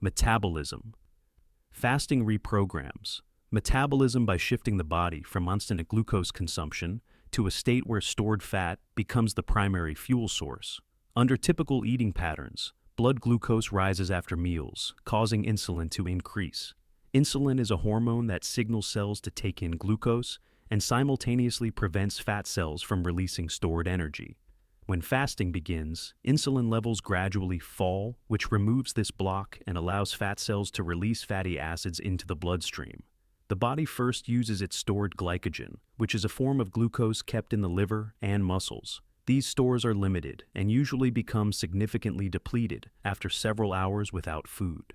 Metabolism. Fasting reprograms metabolism by shifting the body from constant glucose consumption to a state where stored fat becomes the primary fuel source. Under typical eating patterns, blood glucose rises after meals, causing insulin to increase. Insulin is a hormone that signals cells to take in glucose and simultaneously prevents fat cells from releasing stored energy. When fasting begins, insulin levels gradually fall, which removes this block and allows fat cells to release fatty acids into the bloodstream. The body first uses its stored glycogen, which is a form of glucose kept in the liver and muscles. These stores are limited and usually become significantly depleted after several hours without food.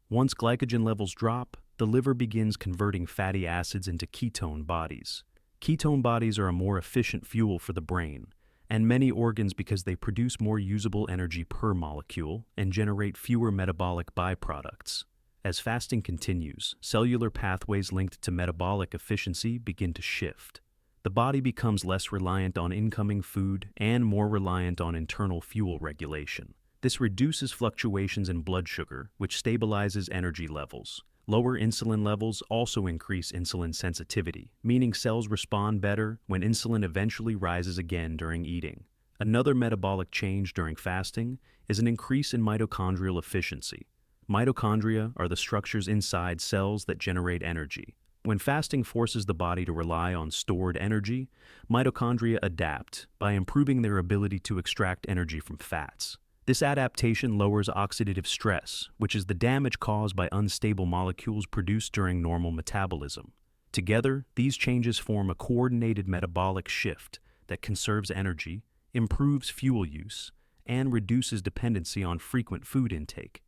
Once glycogen levels drop, the liver begins converting fatty acids into ketone bodies. Ketone bodies are a more efficient fuel for the brain and many organs because they produce more usable energy per molecule and generate fewer metabolic byproducts. As fasting continues, cellular pathways linked to metabolic efficiency begin to shift. The body becomes less reliant on incoming food and more reliant on internal fuel regulation. This reduces fluctuations in blood sugar, which stabilizes energy levels. Lower insulin levels also increase insulin sensitivity, meaning cells respond better when insulin eventually rises again during eating. Another metabolic change during fasting is an increase in mitochondrial efficiency. Mitochondria are the structures inside cells that generate energy. When fasting forces the body to rely on stored energy, mitochondria adapt by improving their ability to extract energy from fats. This adaptation lowers oxidative stress, which is the damage caused by unstable molecules produced during normal metabolism. Together, these changes form a coordinated metabolic shift that conserves energy, improves fuel use, and reduces dependency on frequent food intake.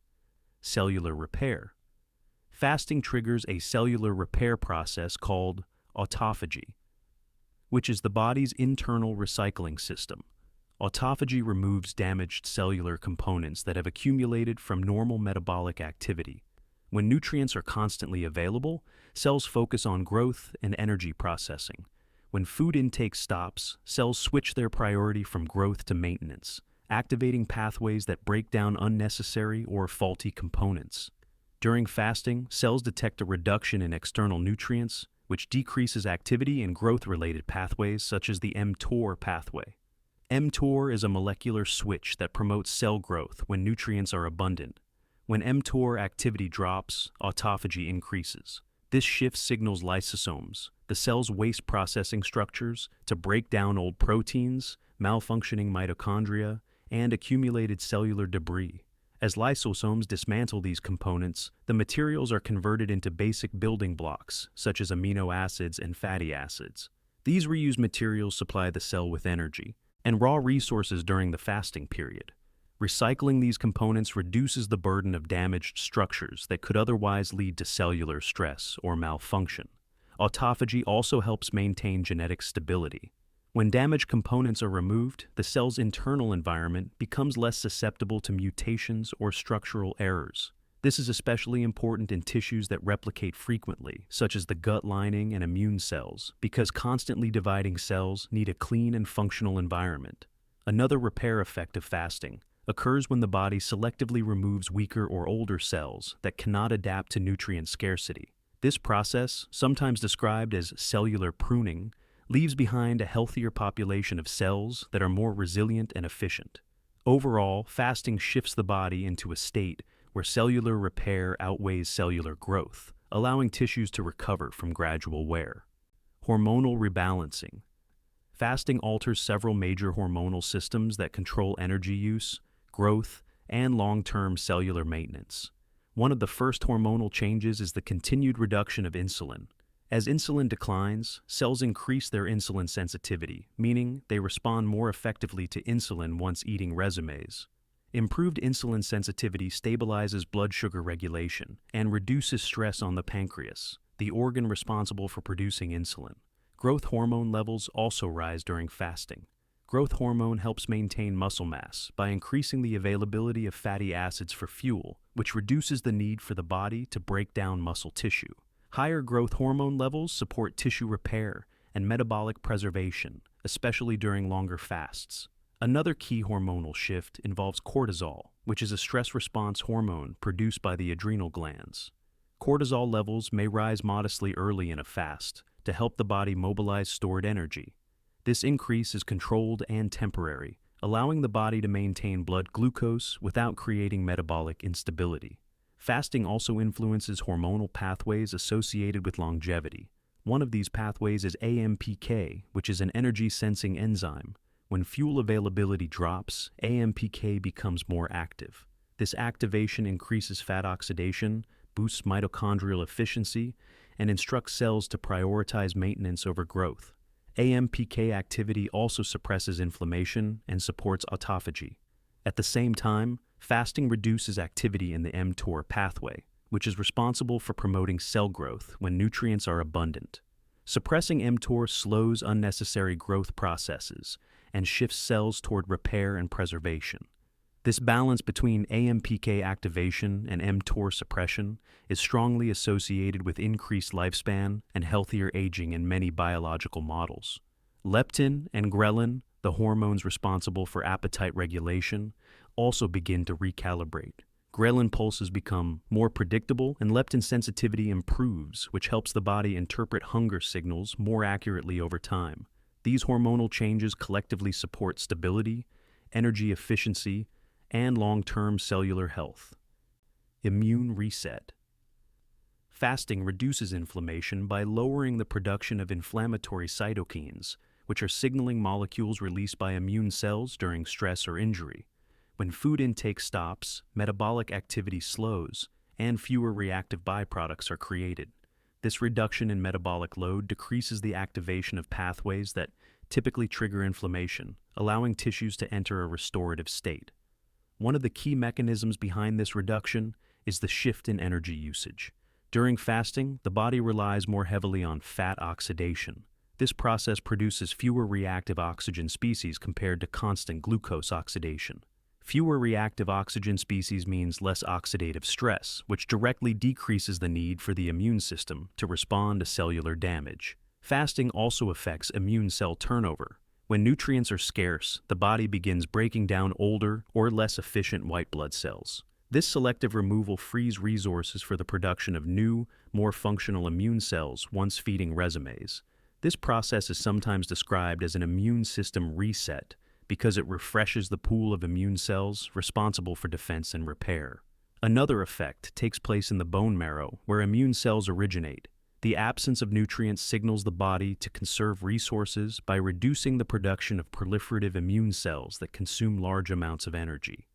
Cellular repair. Fasting triggers a cellular repair process called autophagy, which is the body's internal recycling system. Autophagy removes damaged cellular components that have accumulated from normal metabolic activity. When nutrients are constantly available, cells focus on growth and energy processing. When food intake stops, cells switch their priority from growth to maintenance, activating pathways that break down unnecessary or faulty components. During fasting, cells detect a reduction in external nutrients, which decreases activity in growth-related pathways such as the mTOR pathway. mTOR is a molecular switch that promotes cell growth when nutrients are abundant. When mTOR activity drops, autophagy increases. This shift signals lysosomes, the cell's waste processing structures, to break down old proteins, malfunctioning mitochondria, and accumulated cellular debris. As lysosomes dismantle these components, the materials are converted into basic building blocks, such as amino acids and fatty acids. These reused materials supply the cell with energy and raw resources during the fasting period. Recycling these components reduces the burden of damaged structures that could otherwise lead to cellular stress or malfunction. Autophagy also helps maintain genetic stability. When damaged components are removed, the cell's internal environment becomes less susceptible to mutations or structural errors. This is especially important in tissues that replicate frequently, such as the gut lining and immune cells, because constantly dividing cells need a clean and functional environment. Another repair effect of fasting occurs when the body selectively removes weaker or older cells that cannot adapt to nutrient scarcity. This process, sometimes described as cellular pruning, leaves behind a healthier population of cells that are more resilient and efficient. Overall, fasting shifts the body into a state where cellular repair outweighs cellular growth, allowing tissues to recover from gradual wear. Hormonal rebalancing. Fasting alters several major hormonal systems that control energy use, growth, and long-term cellular maintenance. One of the first hormonal changes is the continued reduction of insulin. As insulin declines, cells increase their insulin sensitivity, meaning they respond more effectively to insulin once eating resumes. Improved insulin sensitivity stabilizes blood sugar regulation and reduces stress on the pancreas, the organ responsible for producing insulin. Growth hormone levels also rise during fasting. Growth hormone helps maintain muscle mass by increasing the availability of fatty acids for fuel, which reduces the need for the body to break down muscle tissue. Higher growth hormone levels support tissue repair and metabolic preservation, especially during longer fasts. Another key hormonal shift involves cortisol, which is a stress response hormone produced by the adrenal glands. Cortisol levels may rise modestly early in a fast to help the body mobilize stored energy. This increase is controlled and temporary, allowing the body to maintain blood glucose without creating metabolic instability. Fasting also influences hormonal pathways associated with longevity. One of these pathways is AMPK, which is an energy-sensing enzyme. When fuel availability drops, AMPK becomes more active. This activation increases fat oxidation, boosts mitochondrial efficiency, and instructs cells to prioritize maintenance over growth. AMPK activity also suppresses inflammation and supports autophagy. At the same time, fasting reduces activity in the mTOR pathway, which is responsible for promoting cell growth when nutrients are abundant. Suppressing mTOR slows unnecessary growth processes and shifts cells toward repair and preservation. This balance between AMPK activation and mTOR suppression is strongly associated with increased lifespan and healthier aging in many biological models. Leptin and ghrelin, the hormones responsible for appetite regulation, also begin to recalibrate. Ghrelin pulses become more predictable and leptin sensitivity improves, which helps the body interpret hunger signals more accurately over time. These hormonal changes collectively support stability, energy efficiency, and long-term cellular health. Immune reset. Fasting reduces inflammation by lowering the production of inflammatory cytokines, which are signaling molecules released by immune cells during stress or injury. When food intake stops, metabolic activity slows, and fewer reactive byproducts are created. This reduction in metabolic load decreases the activation of pathways that typically trigger inflammation, allowing tissues to enter a restorative state. One of the key mechanisms behind this reduction is the shift in energy usage. During fasting, the body relies more heavily on fat oxidation. This process produces fewer reactive oxygen species compared to constant glucose oxidation. Fewer reactive oxygen species means less oxidative stress, which directly decreases the need for the immune system to respond to cellular damage. Fasting also affects immune cell turnover. When nutrients are scarce, the body begins breaking down older or less efficient white blood cells. This selective removal frees resources for the production of new, more functional immune cells once feeding resumes. This process is sometimes described as an immune system reset because it refreshes the pool of immune cells responsible for defense and repair. Another effect takes place in the bone marrow, where immune cells originate. The absence of nutrients signals the body to conserve resources by reducing the production of proliferative immune cells that consume large amounts of energy.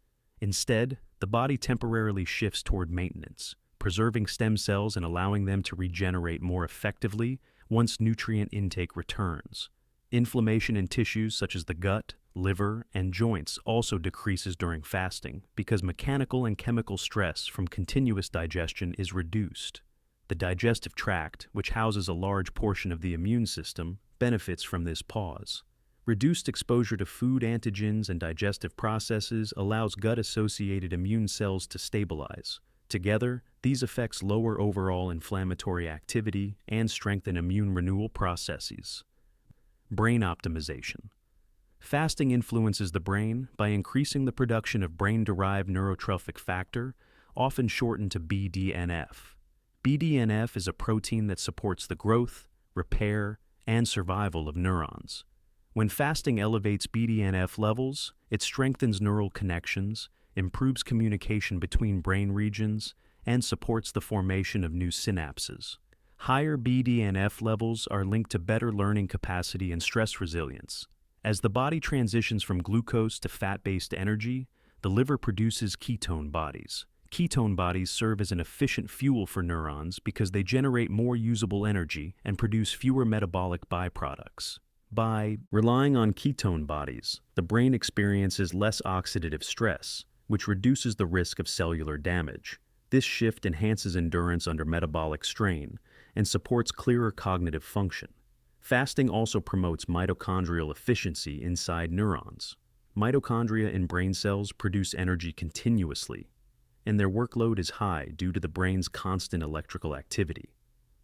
Instead, the body temporarily shifts toward maintenance, preserving stem cells and allowing them to regenerate more effectively once nutrient intake returns. Inflammation in tissues such as the gut, liver, and joints also decreases during fasting because mechanical and chemical stress from continuous digestion is reduced. The digestive tract, which houses a large portion of the immune system, benefits from this pause. Reduced exposure to food antigens and digestive processes allows gut-associated immune cells to stabilize. Together, these effects lower overall inflammatory activity and strengthen immune renewal processes. Brain optimization. Fasting influences the brain by increasing the production of brain-derived neurotrophic factor, often shortened to BDNF. BDNF is a protein that supports the growth, repair, and survival of neurons. When fasting elevates BDNF levels, it strengthens neural connections, improves communication between brain regions, and supports the formation of new synapses. Higher BDNF levels are linked to better learning capacity and stress resilience. As the body transitions from glucose to fat-based energy, the liver produces ketone bodies. Ketone bodies serve as an efficient fuel for neurons because they generate more usable energy and produce fewer metabolic byproducts. By relying on ketone bodies, the brain experiences less oxidative stress, which reduces the risk of cellular damage. This shift enhances endurance under metabolic strain and supports clearer cognitive function. Fasting also promotes mitochondrial efficiency inside neurons. Mitochondria in brain cells produce energy continuously, and their workload is high due to the brain's constant electrical activity.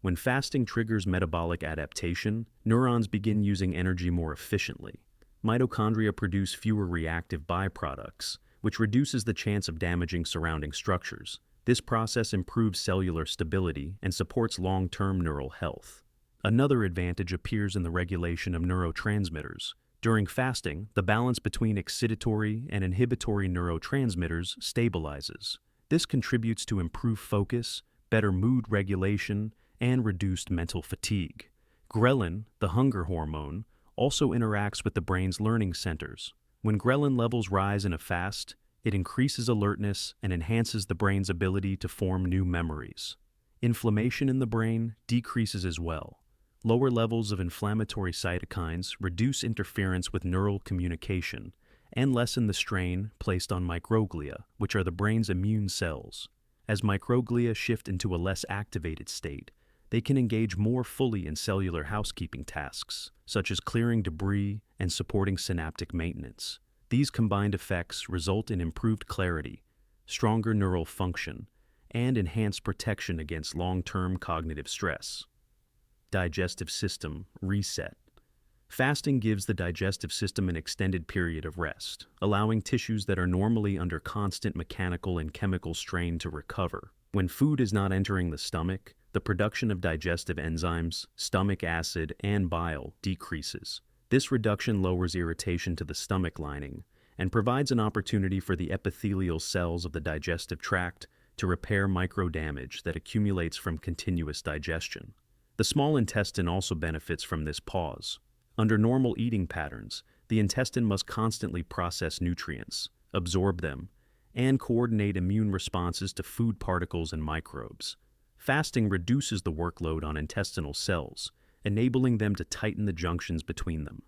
When fasting triggers metabolic adaptation, neurons begin using energy more efficiently. Mitochondria produce fewer reactive byproducts, which reduces the chance of damaging surrounding structures. This process improves cellular stability and supports long-term neural health. Another advantage appears in the regulation of neurotransmitters. During fasting, the balance between excitatory and inhibitory neurotransmitters stabilizes. This contributes to improved focus, better mood regulation, and reduced mental fatigue. Ghrelin, the hunger hormone, also interacts with the brain's learning centers. When ghrelin levels rise in a fast, it increases alertness and enhances the brain's ability to form new memories. Inflammation in the brain decreases as well. Lower levels of inflammatory cytokines reduce interference with neural communication and lessen the strain placed on microglia, which are the brain's immune cells. As microglia shift into a less activated state, they can engage more fully in cellular housekeeping tasks, such as clearing debris and supporting synaptic maintenance. These combined effects result in improved clarity, stronger neural function, and enhanced protection against long-term cognitive stress. Digestive system reset. Fasting gives the digestive system an extended period of rest, allowing tissues that are normally under constant mechanical and chemical strain to recover. When food is not entering the stomach, the production of digestive enzymes, stomach acid, and bile decreases. This reduction lowers irritation to the stomach lining and provides an opportunity for the epithelial cells of the digestive tract to repair microdamage that accumulates from continuous digestion. The small intestine also benefits from this pause. Under normal eating patterns, the intestine must constantly process nutrients, absorb them, and coordinate immune responses to food particles and microbes. Fasting reduces the workload on intestinal cells, enabling them to tighten the junctions between them.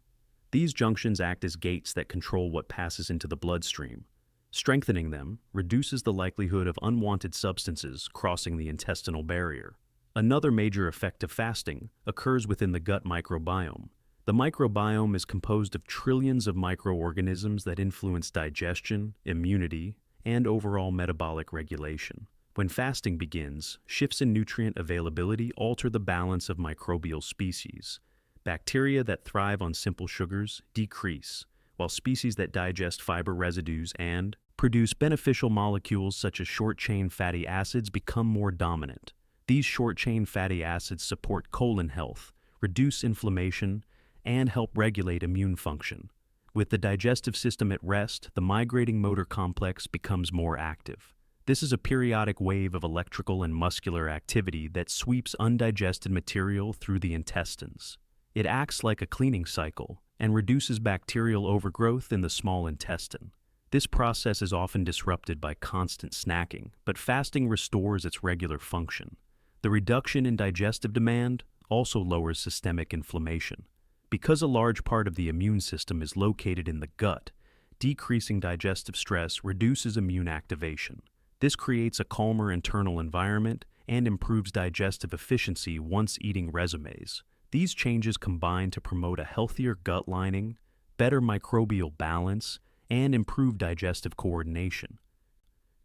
These junctions act as gates that control what passes into the bloodstream. Strengthening them reduces the likelihood of unwanted substances crossing the intestinal barrier. Another major effect of fasting occurs within the gut microbiome. The microbiome is composed of trillions of microorganisms that influence digestion, immunity, and overall metabolic regulation. When fasting begins, shifts in nutrient availability alter the balance of microbial species. Bacteria that thrive on simple sugars decrease, while species that digest fiber residues and produce beneficial molecules such as short-chain fatty acids become more dominant. These short-chain fatty acids support colon health, reduce inflammation, and help regulate immune function. With the digestive system at rest, the migrating motor complex becomes more active. This is a periodic wave of electrical and muscular activity that sweeps undigested material through the intestines. It acts like a cleaning cycle and reduces bacterial overgrowth in the small intestine. This process is often disrupted by constant snacking, but fasting restores its regular function. The reduction in digestive demand also lowers systemic inflammation. Because a large part of the immune system is located in the gut, decreasing digestive stress reduces immune activation. This creates a calmer internal environment and improves digestive efficiency once eating resumes. These changes combine to promote a healthier gut lining, better microbial balance, and improved digestive coordination.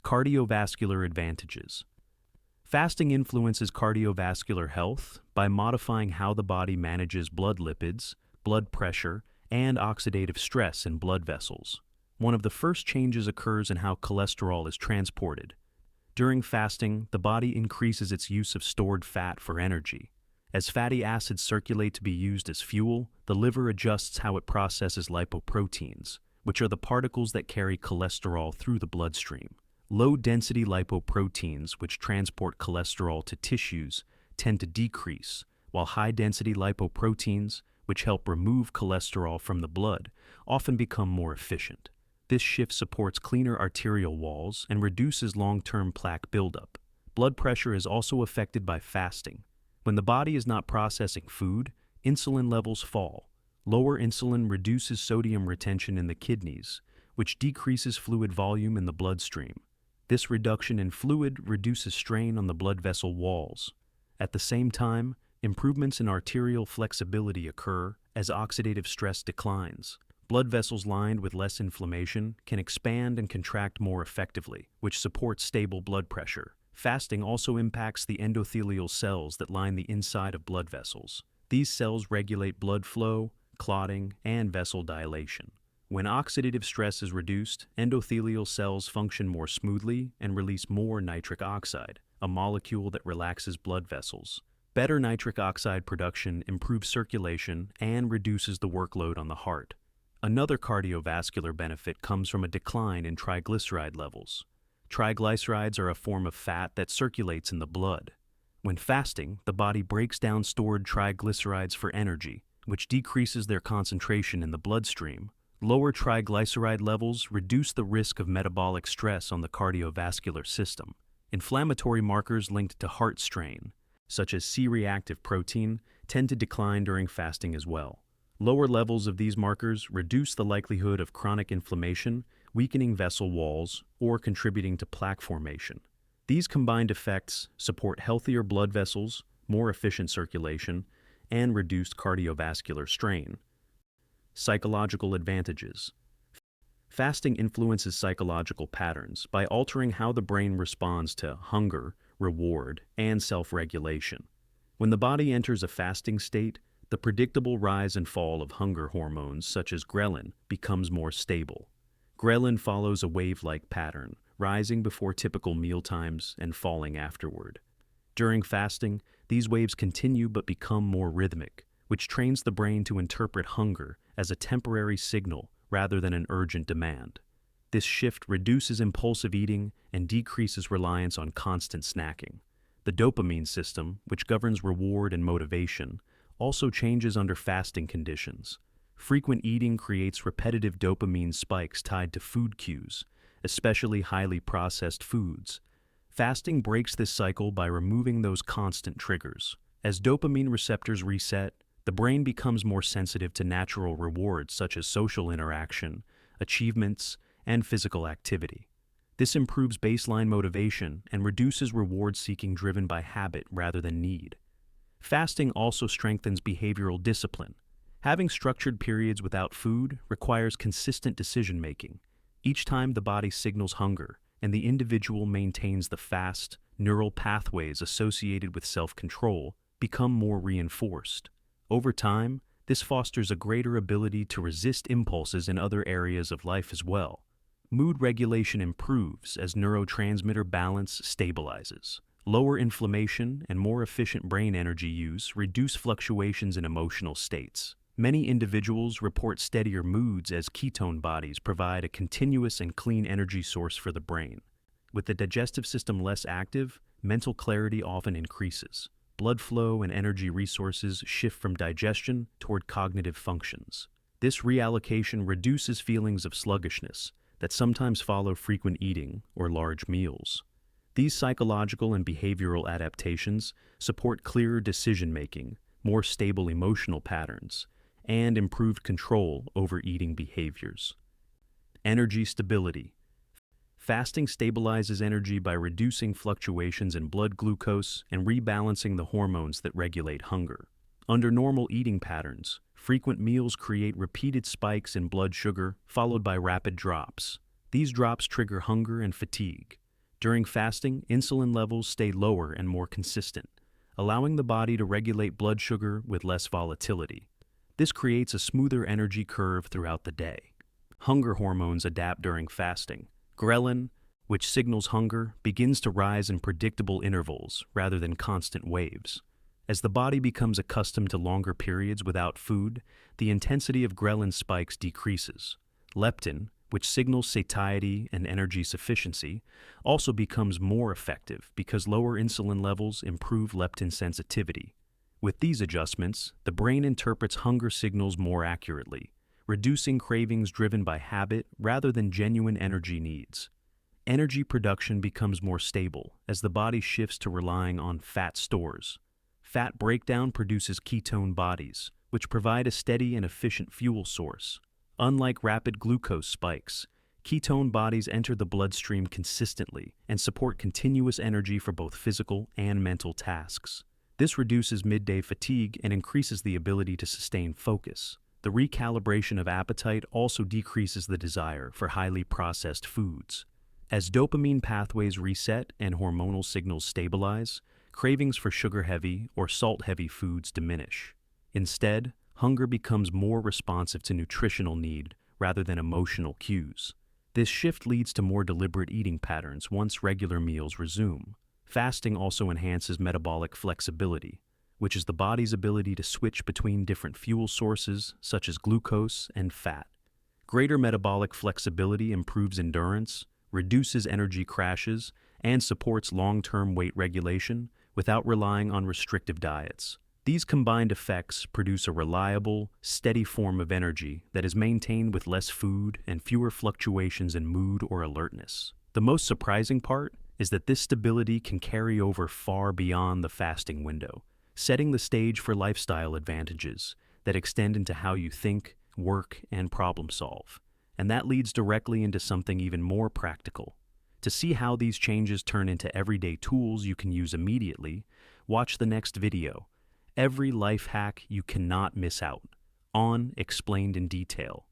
Cardiovascular advantages. Fasting influences cardiovascular health by modifying how the body manages blood lipids, blood pressure, and oxidative stress in blood vessels. One of the first changes occurs in how cholesterol is transported. During fasting, the body increases its use of stored fat for energy. As fatty acids circulate to be used as fuel, the liver adjusts how it processes lipoproteins, which are the particles that carry cholesterol through the bloodstream. Low-density lipoproteins, which transport cholesterol to tissues, tend to decrease, while high-density lipoproteins, which help remove cholesterol from the blood, often become more efficient. This shift supports cleaner arterial walls and reduces long-term plaque buildup. Blood pressure is also affected by fasting. When the body is not processing food, insulin levels fall. Lower insulin reduces sodium retention in the kidneys, which decreases fluid volume in the bloodstream. This reduction in fluid reduces strain on the blood vessel walls. At the same time, improvements in arterial flexibility occur as oxidative stress declines. Blood vessels lined with less inflammation can expand and contract more effectively, which supports stable blood pressure. Fasting also impacts the endothelial cells that line the inside of blood vessels. These cells regulate blood flow, clotting, and vessel dilation. When oxidative stress is reduced, endothelial cells function more smoothly and release more nitric oxide, a molecule that relaxes blood vessels. Better nitric oxide production improves circulation and reduces the workload on the heart. Another cardiovascular benefit comes from a decline in triglyceride levels. Triglycerides are a form of fat that circulates in the blood. When fasting, the body breaks down stored triglycerides for energy, which decreases their concentration in the bloodstream. Lower triglyceride levels reduce the risk of metabolic stress on the cardiovascular system. Inflammatory markers linked to heart strain, such as C-reactive protein, tend to decline during fasting as well. Lower levels of these markers reduce the likelihood of chronic inflammation, weakening vessel walls, or contributing to plaque formation. These combined effects support healthier blood vessels, more efficient circulation, and reduced cardiovascular strain. Psychological advantages. Fasting influences psychological patterns by altering how the brain responds to hunger, reward, and self-regulation. When the body enters a fasting state, the predictable rise and fall of hunger hormones such as ghrelin becomes more stable. Ghrelin follows a wave-like pattern, rising before typical mealtimes and falling afterward. During fasting, these waves continue but become more rhythmic, which trains the brain to interpret hunger as a temporary signal rather than an urgent demand. This shift reduces impulsive eating and decreases reliance on constant snacking. The dopamine system, which governs reward and motivation, also changes under fasting conditions. Frequent eating creates repetitive dopamine spikes tied to food cues, especially highly processed foods. Fasting breaks this cycle by removing those constant triggers. As dopamine receptors reset, the brain becomes more sensitive to natural rewards such as social interaction, achievements, and physical activity. This improves baseline motivation and reduces reward seeking driven by habit rather than need. Fasting also strengthens behavioral discipline. Having structured periods without food requires consistent decision-making. Each time the body signals hunger and the individual maintains the fast, neural pathways associated with self-control become more reinforced. Over time, this fosters a greater ability to resist impulses in other areas of life as well. Mood regulation improves as neurotransmitter balance stabilizes. Lower inflammation and more efficient brain energy use reduce fluctuations in emotional states. Many individuals report steadier moods as ketone bodies provide a continuous and clean energy source for the brain. With the digestive system less active, mental clarity often increases. Blood flow and energy resources shift from digestion toward cognitive functions. This reallocation reduces feelings of sluggishness that sometimes follow frequent eating or large meals. These psychological and behavioral adaptations support clearer decision-making, more stable emotional patterns, and improved control over eating behaviors. Energy stability. Fasting stabilizes energy by reducing fluctuations in blood glucose and rebalancing the hormones that regulate hunger. Under normal eating patterns, frequent meals create repeated spikes in blood sugar followed by rapid drops. These drops trigger hunger and fatigue. During fasting, insulin levels stay lower and more consistent, allowing the body to regulate blood sugar with less volatility. This creates a smoother energy curve throughout the day. Hunger hormones adapt during fasting. Ghrelin, which signals hunger, begins to rise in predictable intervals rather than constant waves. As the body becomes accustomed to longer periods without food, the intensity of ghrelin spikes decreases. Leptin, which signals satiety and energy sufficiency, also becomes more effective because lower insulin levels improve leptin sensitivity. With these adjustments, the brain interprets hunger signals more accurately, reducing cravings driven by habit rather than genuine energy needs. Energy production becomes more stable as the body shifts to relying on fat stores. Fat breakdown produces ketone bodies, which provide a steady and efficient fuel source. Unlike rapid glucose spikes, ketone bodies enter the bloodstream consistently and support continuous energy for both physical and mental tasks. This reduces midday fatigue and increases the ability to sustain focus. The recalibration of appetite also decreases the desire for highly processed foods. As dopamine pathways reset and hormonal signals stabilize, cravings for sugar-heavy or salt-heavy foods diminish. Instead, hunger becomes more responsive to nutritional need rather than emotional cues. This shift leads to more deliberate eating patterns once regular meals resume. Fasting also enhances metabolic flexibility, which is the body's ability to switch between different fuel sources such as glucose and fat. Greater metabolic flexibility improves endurance, reduces energy crashes, and supports long-term weight regulation without relying on restrictive diets. These combined effects produce a reliable, steady form of energy that is maintained with less food and fewer fluctuations in mood or alertness. The most surprising part is that this stability can carry over far beyond the fasting window, setting the stage for lifestyle advantages that extend into how you think, work, and problem solve. And that leads directly into something even more practical. To see how these changes turn into everyday tools you can use immediately, watch the next video. Every life hack you cannot miss out on, explained in detail.